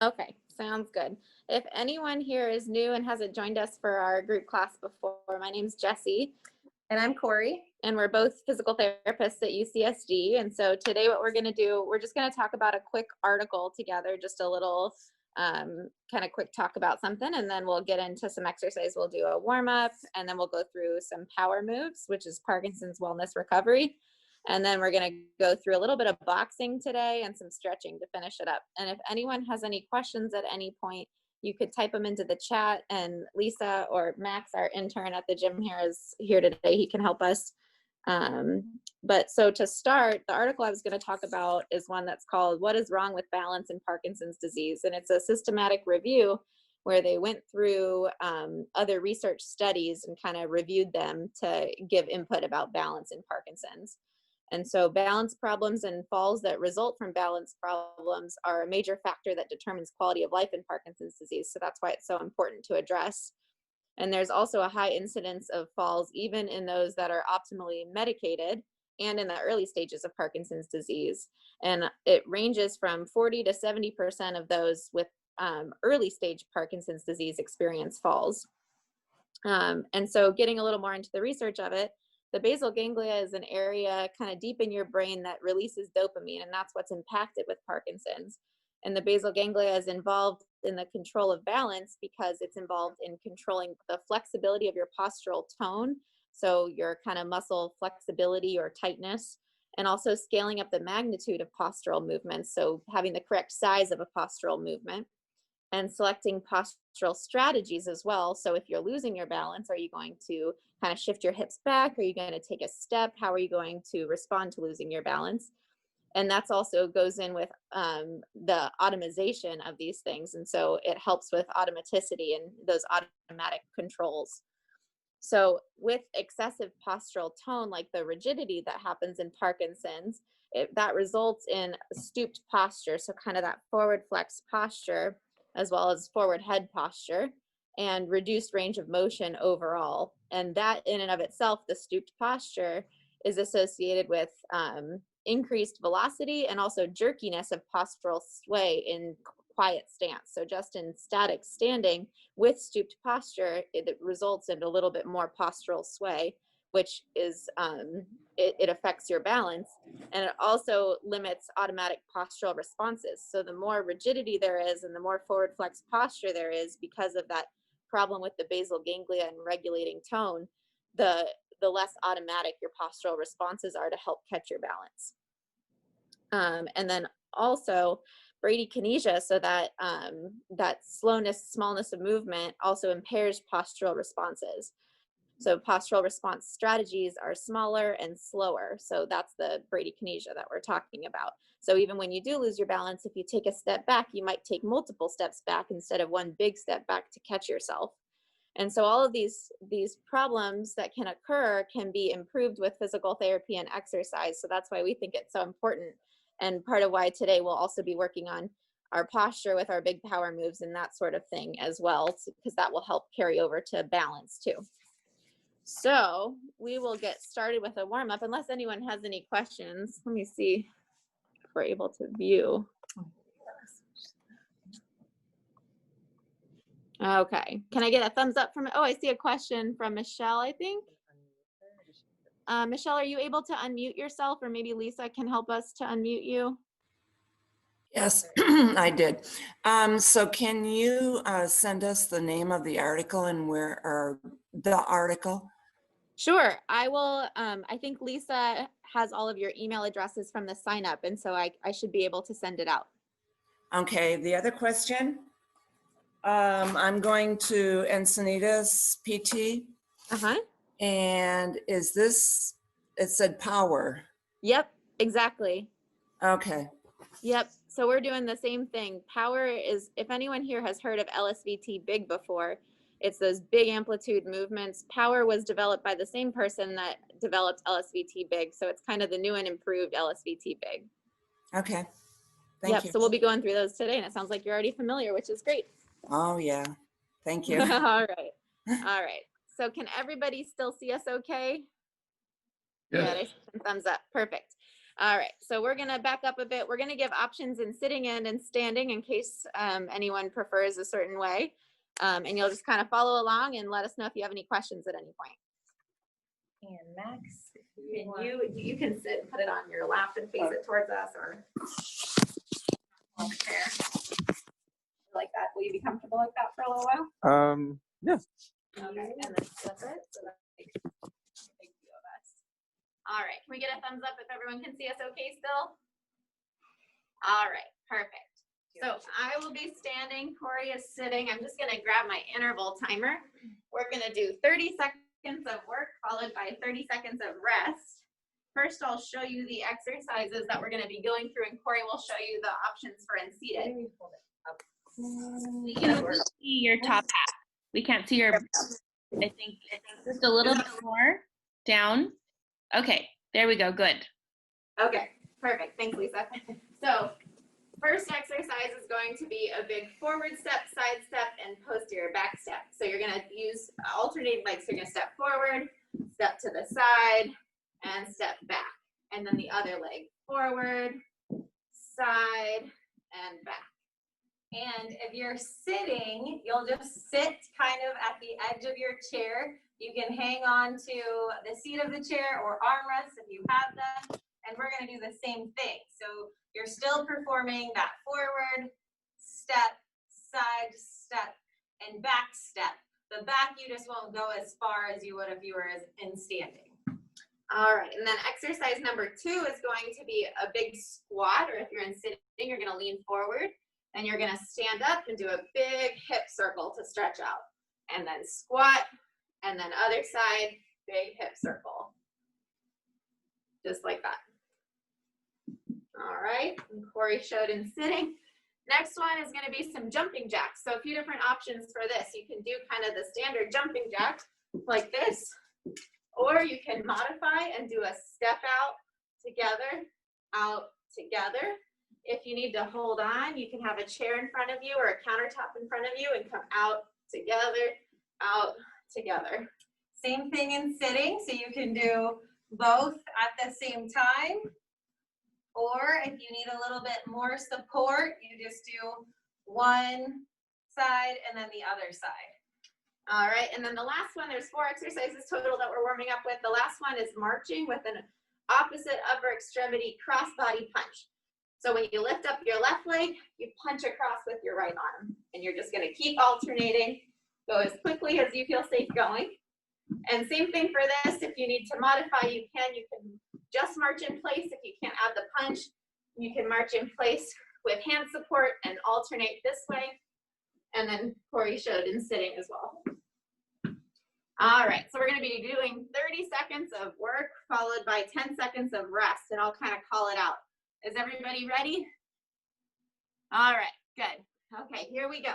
Okay, sounds good. If anyone here is new and hasn't joined us for our group class before, my name's Jessie. And I'm Corey. And we're both physical therapists at UCSD. And so today what we're going to do, we're just going to talk about a quick article together, just a little kind of quick talk about something, and then we'll get into some exercise. We'll do a warm up, and then we'll go through some power moves, which is Parkinson's wellness recovery. And then we're going to go through a little bit of boxing today and some stretching to finish it up. And if anyone has any questions at any point, you could type them into the chat, and Lisa or Max, our intern at the gym here, is here today. He can help us. But so to start, the article I was going to talk about is one that's called "What is Wrong with Balance in Parkinson's Disease?" And it's a systematic review where they went through other research studies and kind of reviewed them to give input about balance in Parkinson's. And so balance problems and falls that result from balance problems are a major factor that determines quality of life in Parkinson's disease. So that's why it's so important to address. And there's also a high incidence of falls, even in those that are optimally medicated and in the early stages of Parkinson's disease. And it ranges from 40 to 70% of those with early stage Parkinson's disease experience falls. And so getting a little more into the research of it, the basal ganglia is an area kind of deep in your brain that releases dopamine, and that's what's impacted with Parkinson's. And the basal ganglia is involved in the control of balance because it's involved in controlling the flexibility of your postural tone, so your kind of muscle flexibility or tightness, and also scaling up the magnitude of postural movements, so having the correct size of a postural movement, and selecting postural strategies as well. So if you're losing your balance, are you going to kind of shift your hips back? Are you going to take a step? How are you going to respond to losing your balance? And that's also goes in with the automation of these things. And so it helps with automaticity and those automatic controls. So with excessive postural tone, like the rigidity that happens in Parkinson's, that results in stooped posture. So kind of that forward flex posture, as well as forward head posture, and reduced range of motion overall. And that in and of itself, the stooped posture, is associated with increased velocity and also jerkiness of postural sway in quiet stance. So just in static standing with stooped posture, it results in a little bit more postural sway, which is, it affects your balance, and it also limits automatic postural responses. So the more rigidity there is and the more forward flex posture there is because of that problem with the basal ganglia and regulating tone, the less automatic your postural responses are to help catch your balance. And then also bradykinesia, so that that slowness, smallness of movement also impairs postural responses. So postural response strategies are smaller and slower. So that's the bradykinesia that we're talking about. So even when you do lose your balance, if you take a step back, you might take multiple steps back instead of one big step back to catch yourself. And so all of these problems that can occur can be improved with physical therapy and exercise. So that's why we think it's so important. And part of why today we'll also be working on our posture with our big power moves and that sort of thing as well, because that will help carry over to balance too. So we will get started with a warm up unless anyone has any questions. Let me see if we're able to view. Okay, can I get a thumbs up from, oh, I see a question from Michelle, I think. Michelle, are you able to unmute yourself, or maybe Lisa can help us to unmute you? Yes, I did. So can you send us the name of the article and where, or the article? Sure, I will. I think Lisa has all of your email addresses from the sign up, and so I should be able to send it out. Okay, the other question. I'm going to Encinitas PT. And is this, it said power. Yep, exactly. Okay. Yep, so we're doing the same thing. Power is, if anyone here has heard of LSVT big before, it's those big amplitude movements. Power was developed by the same person that developed LSVT big, so it's kind of the new and improved LSVT big. Okay, thank you. So we'll be going through those today, and it sounds like you're already familiar, which is great. Oh yeah, thank you. All right, all right. So can everybody still see us okay? Yes. Yeah, I see some thumbs up, perfect. All right, so we're gonna back up a bit. We're gonna give options in sitting and in standing in case anyone prefers a certain way. And you'll just kind of follow along and let us know if you have any questions at any point. And Max, you can sit and put it on your lap and face it towards us, or on the chair. Like that. Will you be comfortable like that for a little while? Yeah. Okay, and then flip it so that makes a big view of us. All right, can we get a thumbs up if everyone can see us okay still? All right, perfect. So I will be standing, Corey is sitting. I'm just gonna grab my interval timer. We're gonna do 30 seconds of work followed by 30 seconds of rest. First, I'll show you the exercises that we're gonna be going through, and Corey will show you the options for in seated. We can see your top half. We can't see your, I think just a little bit more down. Okay, there we go, good. Okay, perfect, thanks Lisa. So first exercise is going to be a big forward step, side step, and posterior back step. So you're gonna use alternating legs. So you're gonna step forward, step to the side, and step back. And then the other leg, forward, side, and back. And if you're sitting, you'll just sit kind of at the edge of your chair. You can hang on to the seat of the chair or armrests if you have them. And we're gonna do the same thing. So you're still performing that forward step, side step, and back step. The back, you just won't go as far as you would if you were in standing. All right, and then exercise number 2 is going to be a big squat, or if you're in sitting, you're gonna lean forward. And you're gonna stand up and do a big hip circle to stretch out. And then squat, and then other side, big hip circle. Just like that. All right, and Corey showed in sitting. Next one is gonna be some jumping jacks. So a few different options for this. You can do kind of the standard jumping jack like this, or you can modify and do a step out, together. If you need to hold on, you can have a chair in front of you or a countertop in front of you and come out, together. Same thing in sitting, so you can do both at the same time. Or if you need a little bit more support, you just do one side and then the other side. All right, and then the last one, there's 4 exercises total that we're warming up with. The last one is marching with an opposite upper extremity cross-body punch. So when you lift up your left leg, you punch across with your right arm. And you're just gonna keep alternating, go as quickly as you feel safe going. And same thing for this, if you need to modify, you can just march in place. If you can't add the punch, you can march in place with hand support and alternate this way. And then Corey showed in sitting as well. All right, so we're gonna be doing 30 seconds of work followed by 10 seconds of rest, and I'll kind of call it out. Is everybody ready? All right, good. Okay, here we go.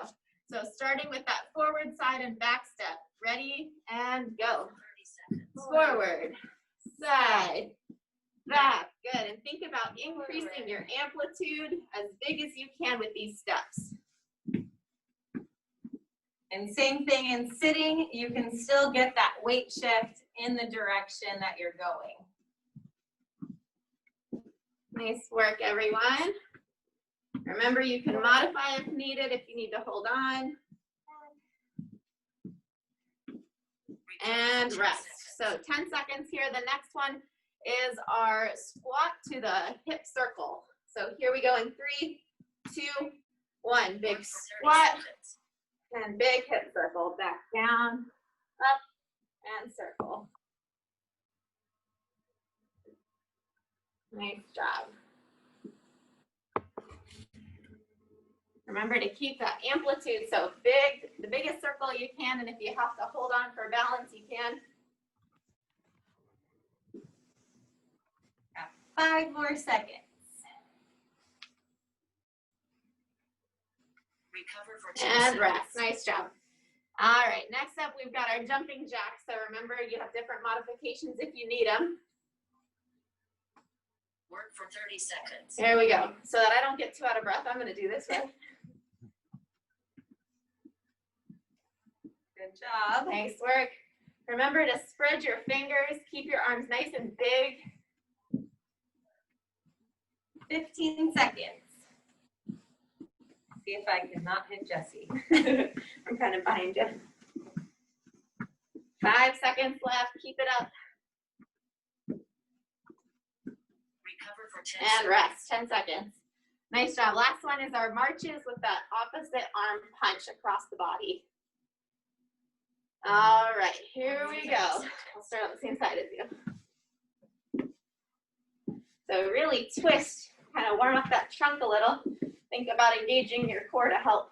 So starting with that forward, side, and back step. Ready, and go. 30 seconds. Forward, side, back. Good, and think about increasing your amplitude as big as you can with these steps. And same thing in sitting, you can still get that weight shift in the direction that you're going. Nice work, everyone. Remember, you can modify if needed, if you need to hold on. And rest. So 10 seconds here. The next one is our squat to the hip circle. So here we go in 3, 2, 1. Big squat and big hip circle. Back down, up, and circle. Nice job. Remember to keep that amplitude so big, the biggest circle you can, and if you have to hold on for balance, you can. Got 5 more seconds. Recover for 2 And seconds. rest. Nice job. All right, next up, we've got our jumping jacks. So remember, you have different modifications if you need them. Work for 30 seconds. Here we go. So that I don't get too out of breath, I'm going to do this way. Good job. Nice work. Remember to spread your fingers. Keep your arms nice and big. 15 seconds. See if I cannot hit Jesse. I'm kind of behind you. 5 seconds left. Keep it up. Recover for 10 And rest. 10 seconds. Nice job. Last one is our marches with that opposite arm punch across the body. All right, here we go. I'll start on the same side as you. So really twist, kind of warm up that trunk a little. Think about engaging your core to help.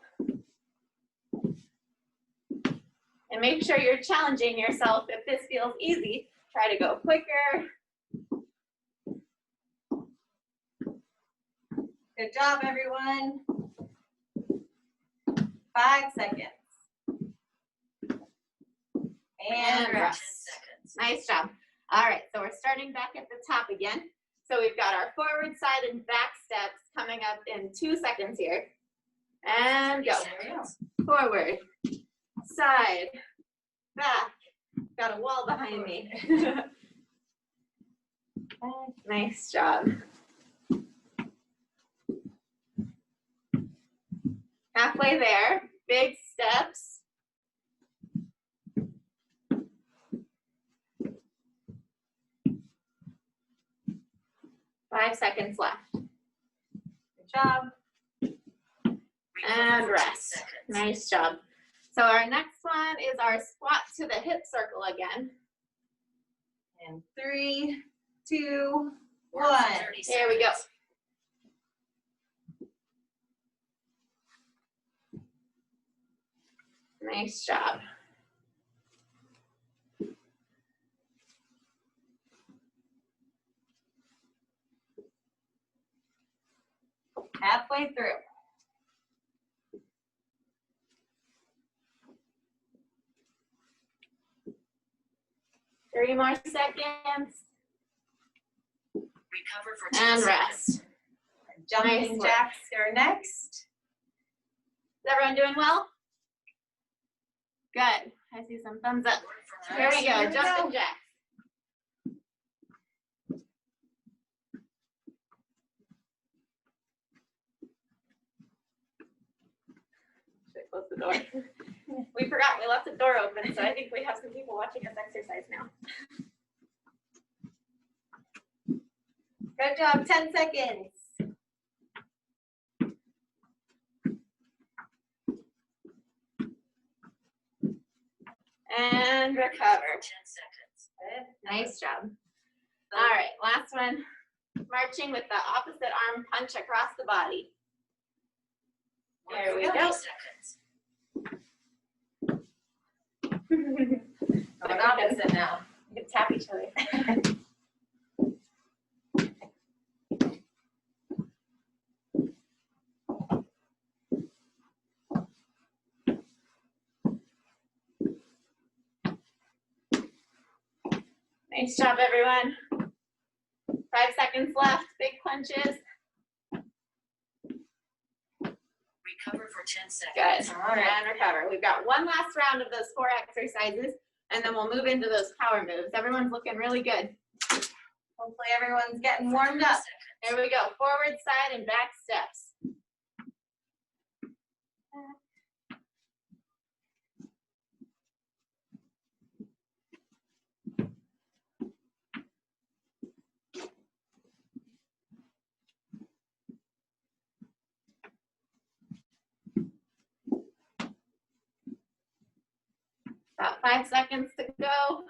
And make sure you're challenging yourself. If this feels easy, try to go quicker. Good job, everyone. 5 seconds. And 10 rest. seconds. Nice job. All right, so we're starting back at the top again. So we've got our forward, side, and back steps coming up in 2 seconds here. And go. Forward, side, back. Got a wall behind me. Nice job. Halfway there, big steps. Five seconds left. Good job. And rest. Nice job. So our next one is our squat to the hip circle again. And 3, 2, Work for 1. 30 Here we go. seconds. Nice job. Halfway through. Three more seconds. Recover for 10 And seconds. rest. Jumping Nice work. jacks are next. Is everyone doing well? Good. I see some thumbs up. Work for Here we 30 go. Here we Jumping go. jacks. Should I close the door? We forgot we left the door open, so I think we have some people watching us exercise now. Good job. 10 seconds. And recover. 10 seconds. Good. Nice job. All right, last one. Marching with the opposite arm punch across the body. Work There for we 30 go. seconds. Going opposite now. We can tap each other. Nice job, everyone. 5 seconds left. Big punches. Recover for 10 Good. seconds. All right. And recover. We've got one last round of those 4 exercises, and then we'll move into those power moves. Everyone's looking really good. Hopefully everyone's getting warmed up. Here we go. Forward, side, and back steps. About 5 seconds to go.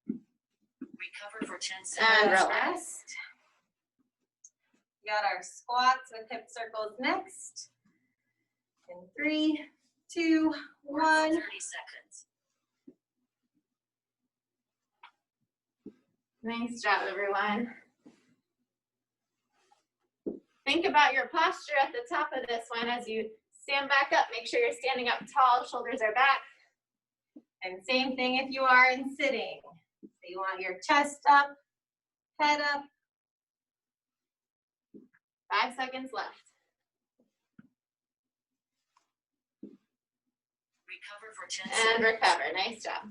Recover for 10 And seconds. relax. We got our squats with hip circles next. In 3, 2, Work for 1. 30 seconds. Nice job, everyone. Think about your posture at the top of this one as you stand back up. Make sure you're standing up tall, shoulders are back. And same thing if you are in sitting. So you want your chest up, head up. 5 seconds left. Recover for 10 And seconds. recover. Nice job.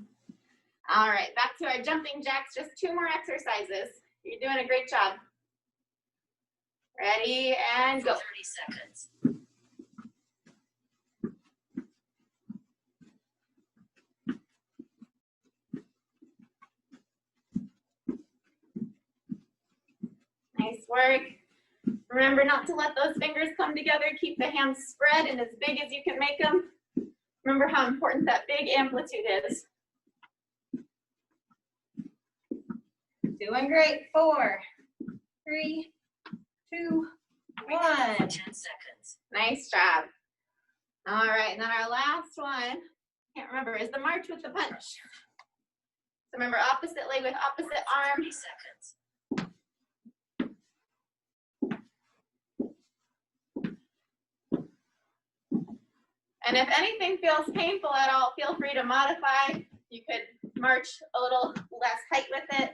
All right, back to our jumping jacks. Just 2 more exercises. You're doing a great job. Ready and For go. 30 seconds. Nice work. Remember not to let those fingers come together. Keep the hands spread and as big as you can make them. Remember how important that big amplitude is. Doing great. 4, 3, 2, Recover for 1. 10 seconds. Nice job. All right, and then our last one, can't remember, is the march with the punch. So remember, opposite leg with opposite arm. 30 seconds. And if anything feels painful at all, feel free to modify. You could march a little less height with it.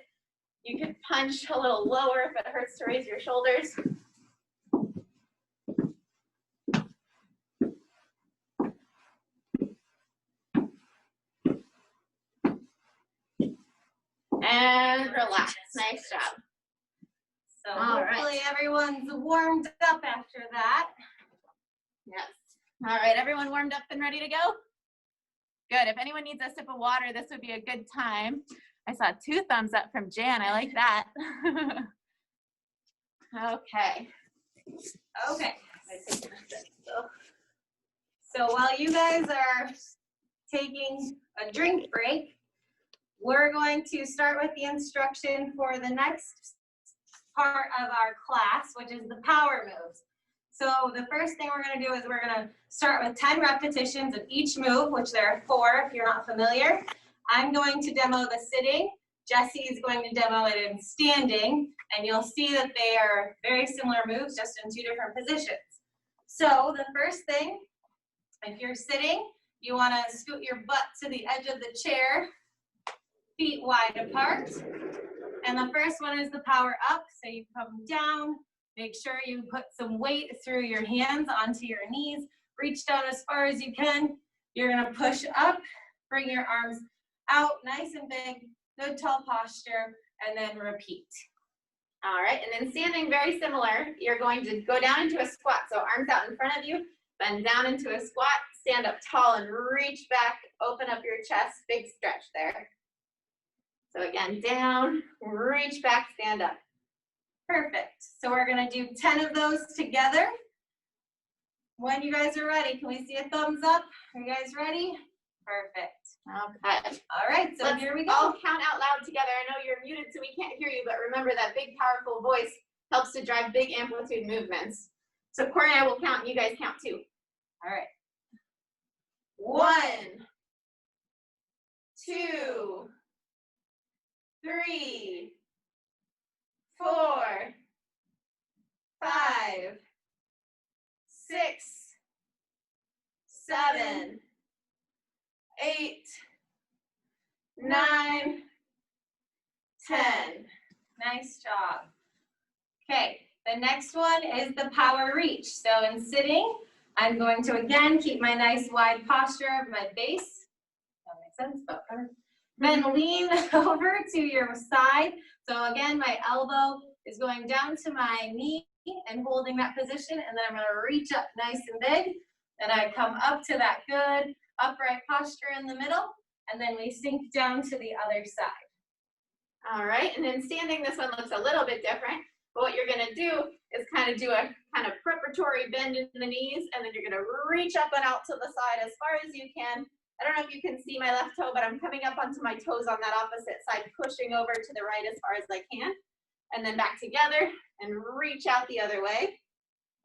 You could punch a little lower if it hurts to raise your shoulders. And relax. Nice job. So All hopefully everyone's warmed up after that. Yes. All right, everyone warmed up and ready to go? Good. If anyone needs a sip of water, this would be a good time. I saw 2 thumbs up from Jan. I like that. Okay. Okay. So while you guys are taking a drink break, we're going to start with the instruction for the next part of our class, which is the power moves. So the first thing we're going to do is we're going to start with 10 repetitions of each move, which there are 4 if you're not familiar. I'm going to demo the sitting. Jesse is going to demo it in standing, and you'll see that they are very similar moves, just in 2 different positions. So the first thing, if you're sitting, you want to scoot your butt to the edge of the chair, feet wide apart. And the first one is the power up. So you come down, make sure you put some weight through your hands onto your knees, reach down as far as you can. You're going to push up, bring your arms out nice and big, good tall posture, and then repeat. All right, and then standing, very similar. You're going to go down into a squat. So arms out in front of you, bend down into a squat, stand up tall and reach back, open up your chest, big stretch there. So again, down, reach back, stand up. Perfect. So we're going to do 10 of those together. When you guys are ready, can we see a thumbs up? Are you guys ready? Perfect. Okay. All right, so Let's here we go. all count out loud together. I know you're muted, so we can't hear you, but remember that big, powerful voice helps to drive big amplitude movements. So Corey and I will count, and you guys count too. All right. 1, 2, 3, 4, 5, 6, 7, 8, 9, 10. Nice job. Okay, the next one is the power reach. So in sitting, I'm going to again keep my nice wide posture of my base. That makes sense, but then lean over to your side. So again, my elbow is going down to my knee and holding that position, and then I'm going to reach up nice and big. Then I come up to that good upright posture in the middle, and then we sink down to the other side. All right, and then standing, this one looks a little bit different. But what you're gonna do is kind of do a kind of preparatory bend in the knees, and then you're gonna reach up and out to the side as far as you can. I don't know if you can see my left toe, but I'm coming up onto my toes on that opposite side, pushing over to the right as far as I can. And then back together and reach out the other way.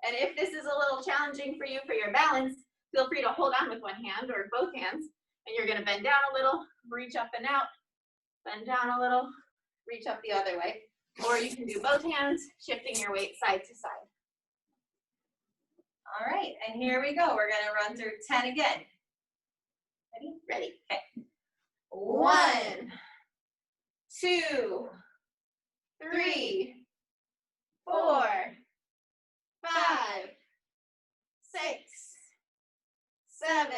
And if this is a little challenging for you for your balance, feel free to hold on with one hand or both hands. And you're gonna bend down a little, reach up and out, bend down a little, reach up the other way. Or you can do both hands, shifting your weight side to side. All right, and here we go. We're gonna run through 10 again. Ready? Ready? Okay. 1, 2, 3, 4, 5, 6, 7,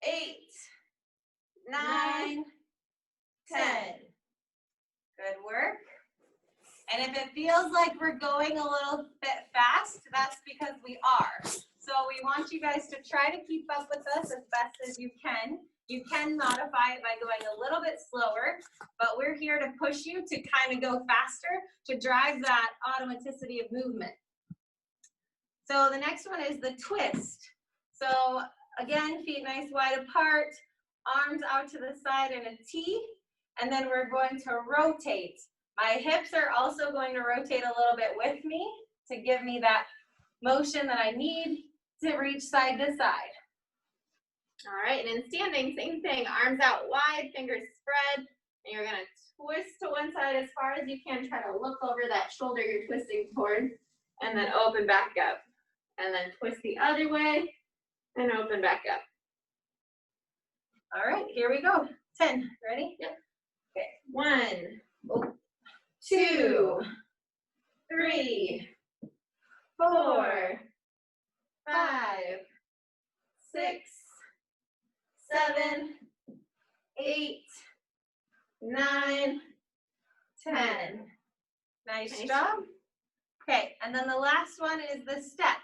8, 9, 10. Good work. feels like we're going a little bit fast, that's because we are. So we want you guys to try to keep up with us as best as you can. You can modify it by going a little bit slower, but we're here to push you to kind of go faster to drive that automaticity of movement. So the next one is the twist. So again, feet nice wide apart, arms out to the side in a T, and then we're going to rotate. My hips are also going to rotate a little bit with me to give me that motion that I need to reach side to side. All right, and in standing, same thing, arms out wide, fingers spread, and you're gonna twist to one side as far as you can, try to look over that shoulder you're twisting toward, and then open back up. And then twist the other way, and open back up. All right, here we go. 10, ready? Yep. Okay, 1, 2, 3, 4, 5, 6, 7, 8, 9, 10. nice job. Okay, and then the last one is the step.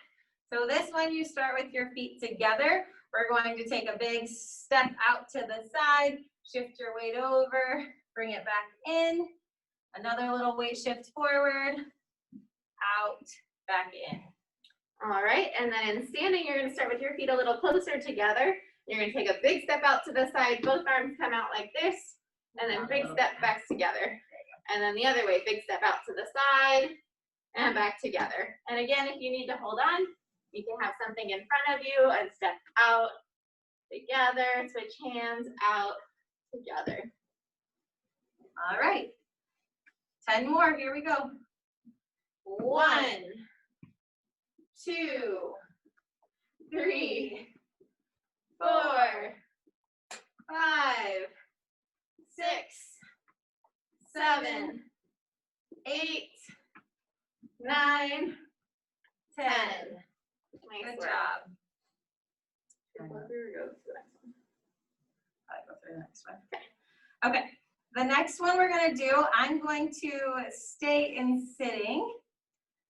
So this one you start with your feet together. We're going to take a big step out to the side, shift your weight over, bring it back in. Another little weight shift forward, out, back in. All right, and then in standing, you're gonna start with your feet a little closer together. You're gonna take a big step out to the side, both arms come out like this, and then big step back together. And then the other way, big step out to the side, and back together. And again, if you need to hold on, you can have something in front of you and step out, together, switch hands, out, together. All right, 10 more, here we go. 1, 2, 3, 4, 5, 6, 7, 8, 9, 10. Nice Good work. job. Go through the next one. I'll go through the next one. Okay, the next one we're gonna do, I'm going to stay in sitting.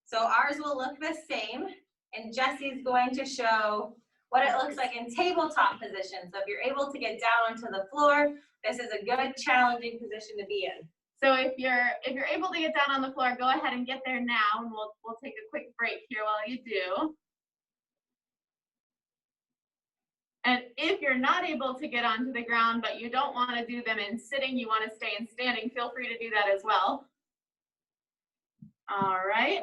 So ours will look the same, and Jesse's going to show what it looks like in tabletop position. So if you're able to get down onto the floor, this is a good challenging position to be in. So if you're able to get down on the floor, go ahead and get there now, and we'll take a quick break here while you do. And if you're not able to get onto the ground, but you don't want to do them in sitting, you want to stay in standing, feel free to do that as well. All right,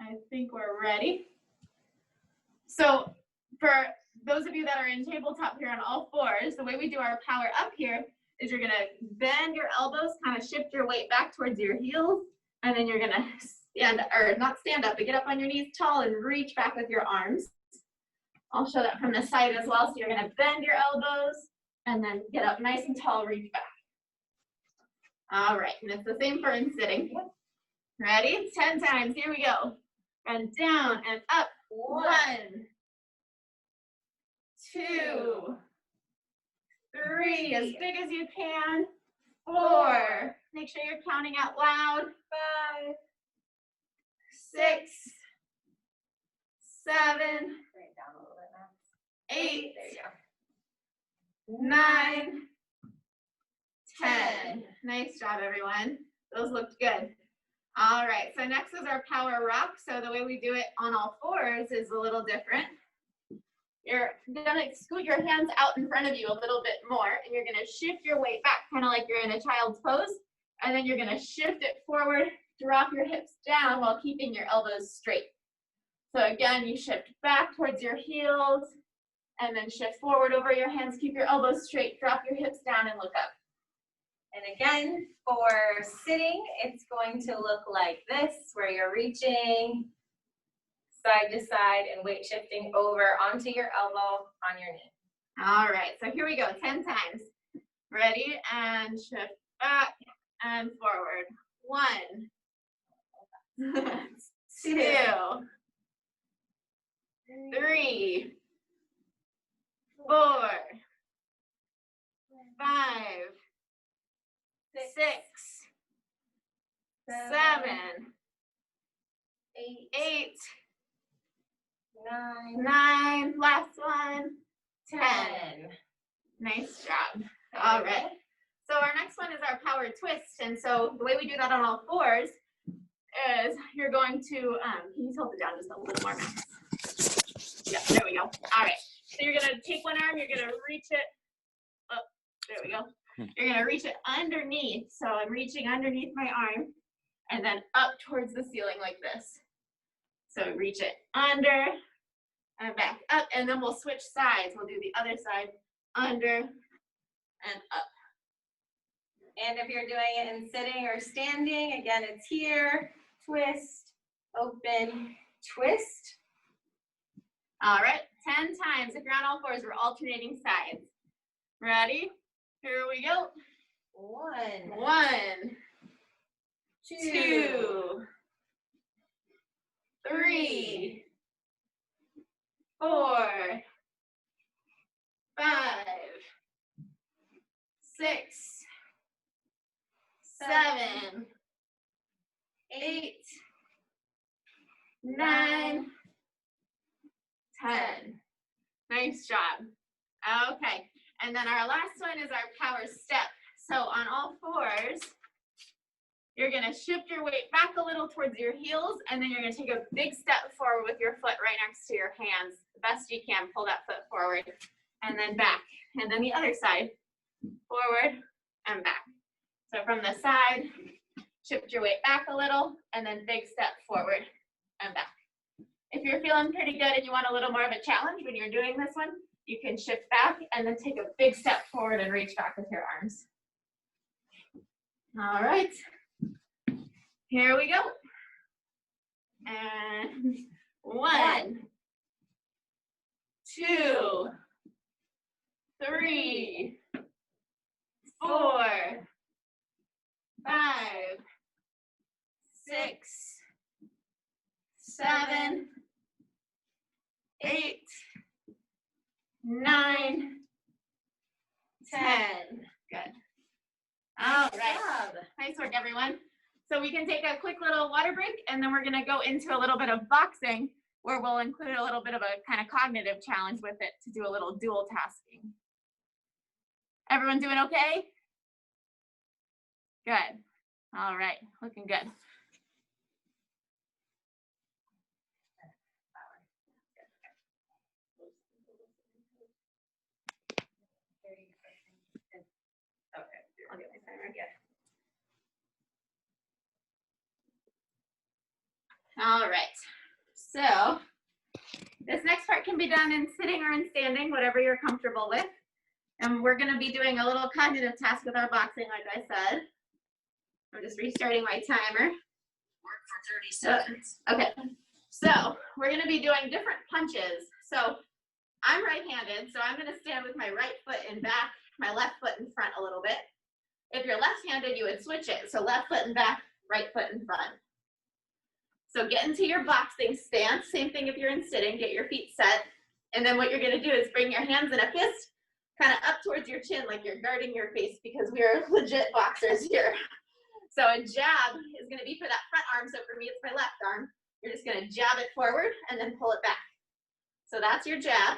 I think we're ready. So for those of you that are in tabletop here on all fours, the way we do our power up here is you're gonna bend your elbows, kind of shift your weight back towards your heels, and then you're gonna stand, or not stand up, but get up on your knees tall and reach back with your arms. I'll show that from the side as well. So you're gonna bend your elbows and then get up nice and tall, reach back. All right, and it's the same for in sitting. Ready? 10 times, here we go. And down and up. 1, 2, 3, as big as you can. 4, make sure you're counting out loud. 5, 6, 7, 8, 9, 10. Nice job, everyone. Those looked good. All right, so next is our power rock. So the way we do it on all fours is a little different. You're gonna scoot your hands out in front of you a little bit more, and you're gonna shift your weight back, kind of like you're in a child's pose, and then you're gonna shift it forward, drop your hips down while keeping your elbows straight. So again, you shift back towards your heels, and then shift forward over your hands, keep your elbows straight, drop your hips down and look up. And again, for sitting, it's going to look like this, where you're reaching side to side and weight shifting over onto your elbow on your knee. All right, so here we go, 10 times. Ready? And shift back and forward. 1, 2, 3, 4, 5, 6, 7, 8, 9, 9, last one, 10. 10. Nice job. All right. So our next one is our power twist. And so the way we do that on all fours is you're going to, can you tilt it down just a little more? Yeah, there we go. All right. So you're going to take one arm, you're going to reach it up. There we go. You're going to reach it underneath. So I'm reaching underneath my arm and then up towards the ceiling like this. So reach it under and back up, and then we'll switch sides. We'll do the other side, under and up. And if you're doing it in sitting or standing, again, it's here, twist, open, twist. All right, 10 times. If you're on all fours, we're alternating sides. Ready? Here we go. 1, 1, 2, 2, 3, 4, 5, 6, 7, 8, 9, 10. Nice job. Okay, and then our last one is our power step. So on all fours, you're gonna shift your weight back a little towards your heels, and then you're gonna take a big step forward with your foot right next to your hands. The best you can, pull that foot forward, and then back. And then the other side, forward and back. So from the side, shift your weight back a little, and then big step forward and back. If you're feeling pretty good and you want a little more of a challenge when you're doing this one, you can shift back and then take a big step forward and reach back with your arms. All right. Here we go. And 1, 2, 3, 4, 5, 6, 7, 8, 9, 10. Good. All right. Nice work, everyone. So we can take a quick little water break, and then we're going to go into a little bit of boxing, where we'll include a little bit of a kind of cognitive challenge with it to do a little dual tasking. Everyone doing okay? Good. All right. Looking good. I'll get my timer. All right. So this next part can be done in sitting or in standing, whatever you're comfortable with. And we're going to be doing a little cognitive task with our boxing, like I said. I'm just restarting my timer. Work for 30 seconds. Okay. So we're going to be doing different punches. So I'm right-handed, so I'm going to stand with my right foot in back, my left foot in front a little bit. If you're left-handed, you would switch it. So left foot in back, right foot in front. So get into your boxing stance. Same thing if you're in sitting, get your feet set. And then what you're going to do is bring your hands in a fist, kind of up towards your chin like you're guarding your face, because we are legit boxers here. So a jab is going to be for that front arm. So for me, it's my left arm. You're just going to jab it forward and then pull it back. So that's your jab.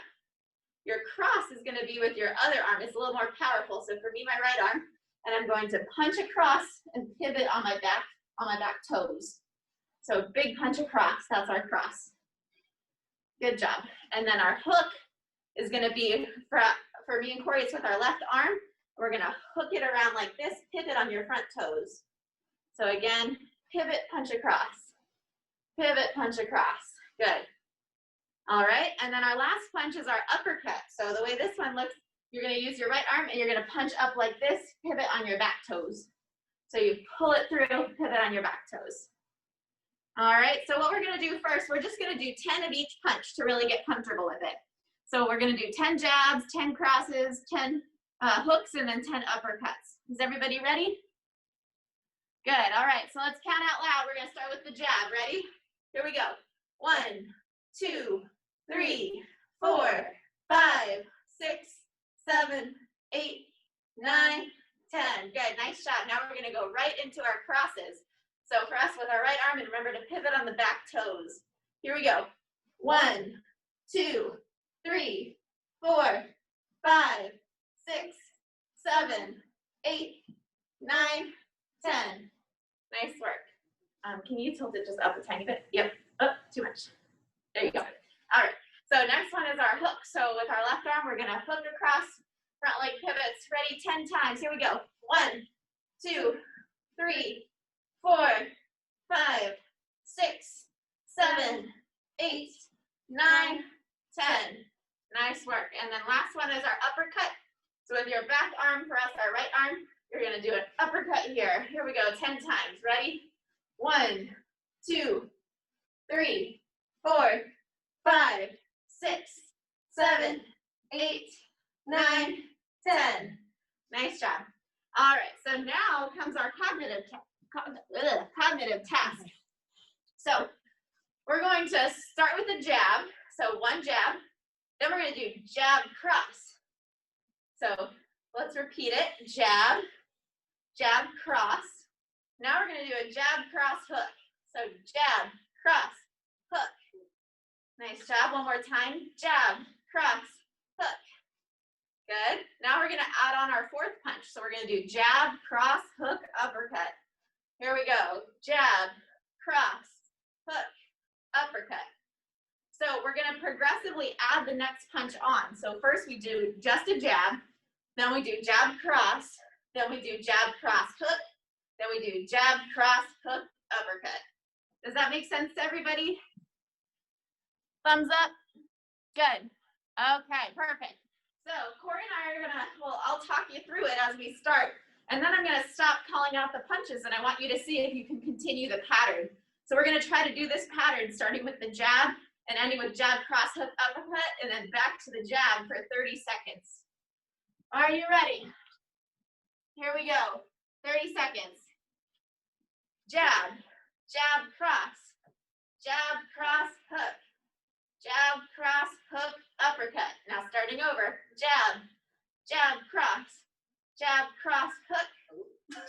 Your cross is going to be with your other arm. It's a little more powerful. So for me, my right arm, and I'm going to punch across and pivot on my back toes. So big punch across, that's our cross. Good job. And then our hook is going to be, for me and Corey, it's with our left arm. We're going to hook it around like this, pivot on your front toes. So again, pivot, punch across. Pivot, punch across. Good. All right, and then our last punch is our uppercut. So the way this one looks, you're going to use your right arm and you're going to punch up like this, pivot on your back toes. So you pull it through, pivot on your back toes. All right, so what we're going to do first, we're just going to do 10 of each punch to really get comfortable with it. So we're going to do 10 jabs, 10 crosses, 10 hooks, and then 10 uppercuts. Is everybody ready? Good. All right, so let's count out loud. We're going to start with the jab. Ready? Here we go. 1, 2, 3, 4, 5, 6, 7, 8, 9, 10. Good. Nice job. Now we're going to go right into our crosses. So for us with our right arm, and remember to pivot on the back toes. Here we go. 1, 2, 3, 4, 5, 6, 7, 8, 9, 10. Nice work. Can you tilt it just up a tiny bit? Yep. Up, too much. There you go. All right. So next one is our hook. So with our left arm, we're going to hook across, front leg pivots. Ready? 10 times. Here we go. 1, 2, 3, 4, 5, 6, 7, 8, 9, 10. Nice work. And then last one is our uppercut. So with your back arm, for us, our right arm, you're going to do an uppercut here. Here we go. 10 times. Ready? 1, 2, 3, 4, 5, 6, 7, 8, 9, 10. Nice job. All right, so now comes our cognitive task. So we're going to start with a jab. So one jab, then we're going to do jab cross. So let's repeat it. Jab, jab cross. Now we're going to do a jab cross hook. So jab, cross, hook. Nice job. One more time. Jab, cross, hook. Good. Now we're going to add on our fourth punch. So we're going to do jab, cross, hook, uppercut. Here we go. Jab, cross, hook, uppercut. So we're going to progressively add the next punch on. So first we do just a jab, then we do jab, cross, then we do jab, cross, hook, then we do jab, cross, hook, uppercut. Does that make sense to everybody? Thumbs up? Good. Okay, perfect. So Corey and I are gonna, well, I'll talk you through it as we start, and then I'm gonna stop calling out the punches, and I want you to see if you can continue the pattern. So we're gonna try to do this pattern starting with the jab and ending with jab, cross, hook, uppercut, and then back to the jab for 30 seconds. Are you ready? Here we go. 30 seconds. Jab, jab, cross, jab, cross, hook, jab, cross, hook, uppercut. Now starting over. Jab, jab, cross, hook,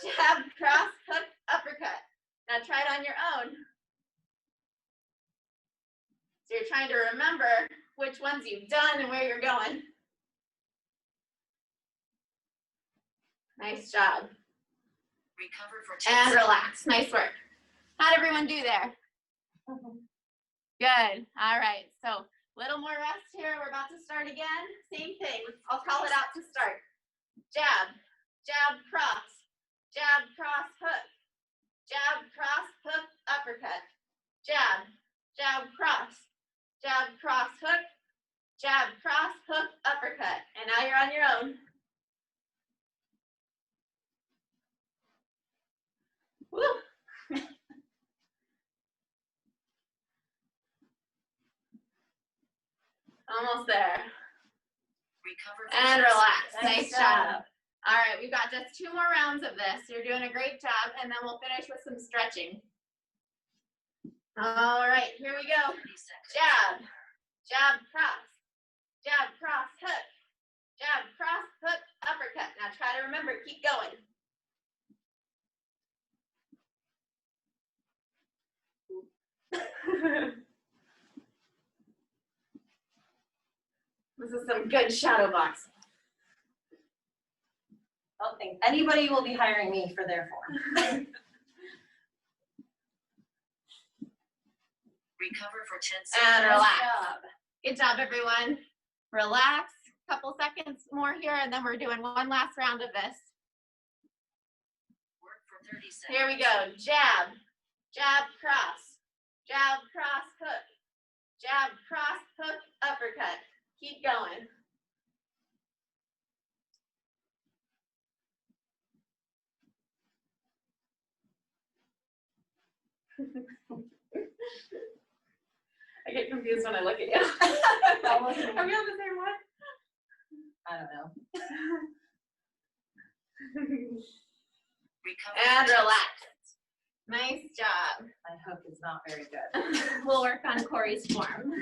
jab, cross, hook, uppercut. Now try it on your own. So you're trying to remember which ones you've done and where you're going. Nice job. Recover for 10 And seconds. relax. Nice work. How'd everyone do there? Good. All right. So little more rest here. We're about to start again. Same thing. I'll call it out to start. Jab, jab, cross, hook, jab, cross, hook, uppercut. Jab, jab, cross, hook, jab, cross, hook, uppercut. And now you're on your own. Woo. Almost there. Recover for And 10 relax. seconds. Nice job. All right, we've got just 2 more rounds of this. You're doing a great job, and then we'll finish with some stretching. All right, here we go. 30 seconds. Jab, jab, cross, hook, jab, cross, hook, uppercut. Now try to remember, keep going. This is some good shadow boxing. I don't think anybody will be hiring me for their form. Recover for 10 And seconds. relax. job. Good job, everyone. Relax. Couple seconds more here, and then we're doing one last round of this. Work for 30 seconds. Here we go. Jab, jab, cross, hook, jab, cross, hook, uppercut. Keep going. I get confused when I look at you. Are we on the same one? I don't know. Recover And for 10 relax. seconds. Nice job. My hook is not very good. We'll work on Corey's form.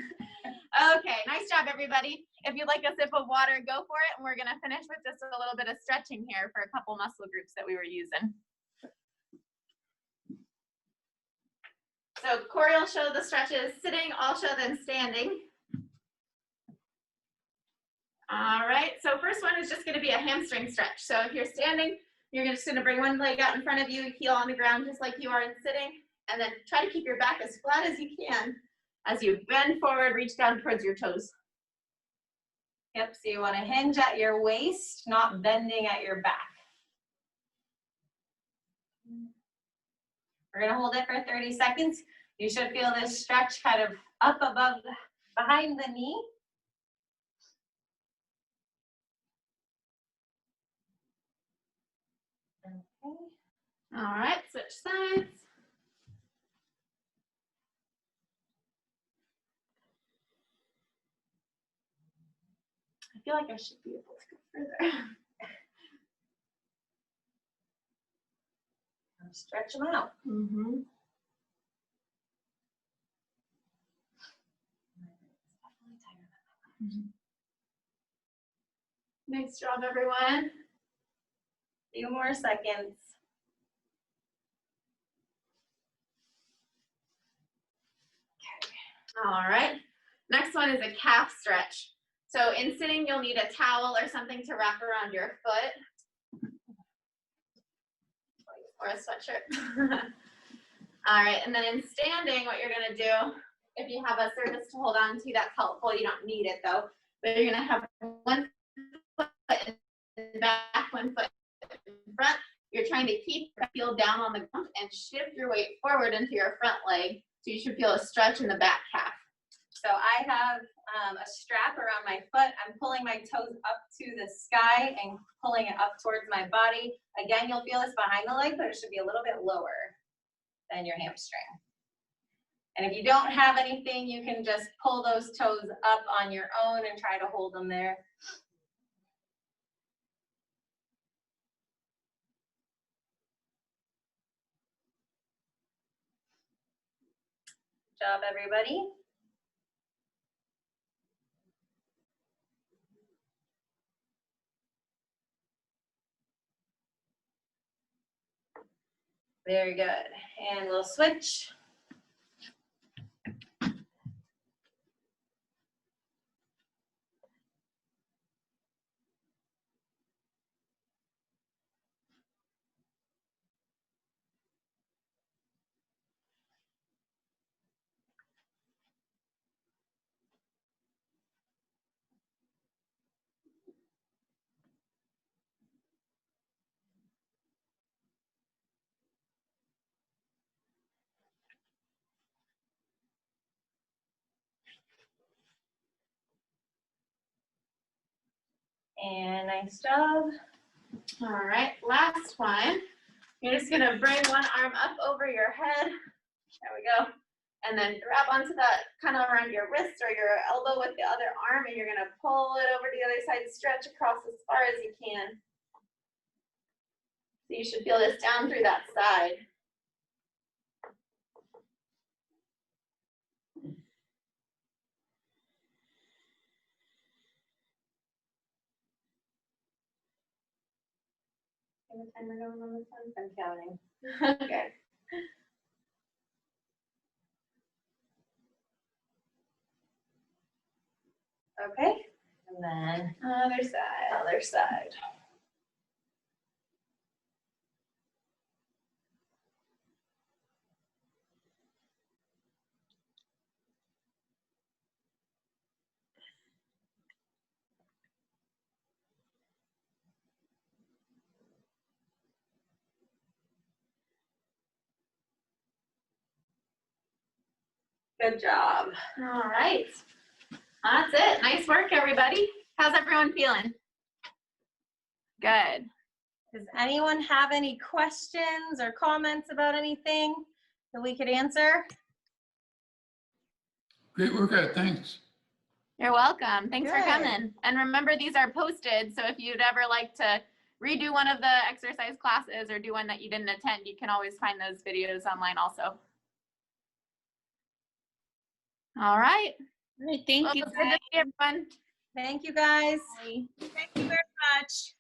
Okay, nice job, everybody. If you'd like a sip of water, go for it. And we're gonna finish with just a little bit of stretching here for a couple muscle groups that we were using. So Corey will show the stretches sitting, I'll show them standing. All right, so first one is just gonna be a hamstring stretch. So if you're standing, you're just gonna bring one leg out in front of you, heel on the ground just like you are in sitting, and then try to keep your back as flat as you can. As you bend forward, reach down towards your toes. Yep, so you want to hinge at your waist, not bending at your back. We're going to hold it for 30 seconds. You should feel this stretch kind of up above, behind the knee. Okay. All right, switch sides. I feel like I should be able to go further. Stretch them out. Mm-hmm. Nice job, everyone. Few more seconds. All right, next one is a calf stretch. So in sitting, you'll need a towel or something to wrap around your foot. Or a sweatshirt. All right, and then in standing, what you're gonna do, if you have a surface to hold on to, that's helpful. You don't need it though, but you're gonna have one foot in the back, one foot in front. You're trying to keep your heel down on the ground and shift your weight forward into your front leg. So you should feel a stretch in the back calf. So I have a strap around my foot. I'm pulling my toes up to the sky and pulling it up towards my body. Again, you'll feel this behind the leg, but it should be a little bit lower than your hamstring. And if you don't have anything, you can just pull those toes up on your own and try to hold them there. Good job, everybody. Very good. And we'll switch. And nice job. All right, last one. You're just gonna bring one arm up over your head. There we go. And then grab onto that kind of around your wrist or your elbow with the other arm, and you're gonna pull it over to the other side, stretch across as far as you can. So you should feel this down through that side. The timer going on this one? I'm counting. Okay. Okay. And then Other side. other side. Good job. All right. That's it. Nice work, everybody. How's everyone feeling? Good. Does anyone have any questions or comments about anything that we could answer? Great work, Ed. Thanks. You're welcome. Thanks for Good. coming. And remember, these are posted, so if you'd ever like to redo one of the exercise classes or do one that you didn't attend, you can always find those videos online also. All right. All right, thank you. Well, good to see everyone. Thank you, guys. Bye. Thank you very much.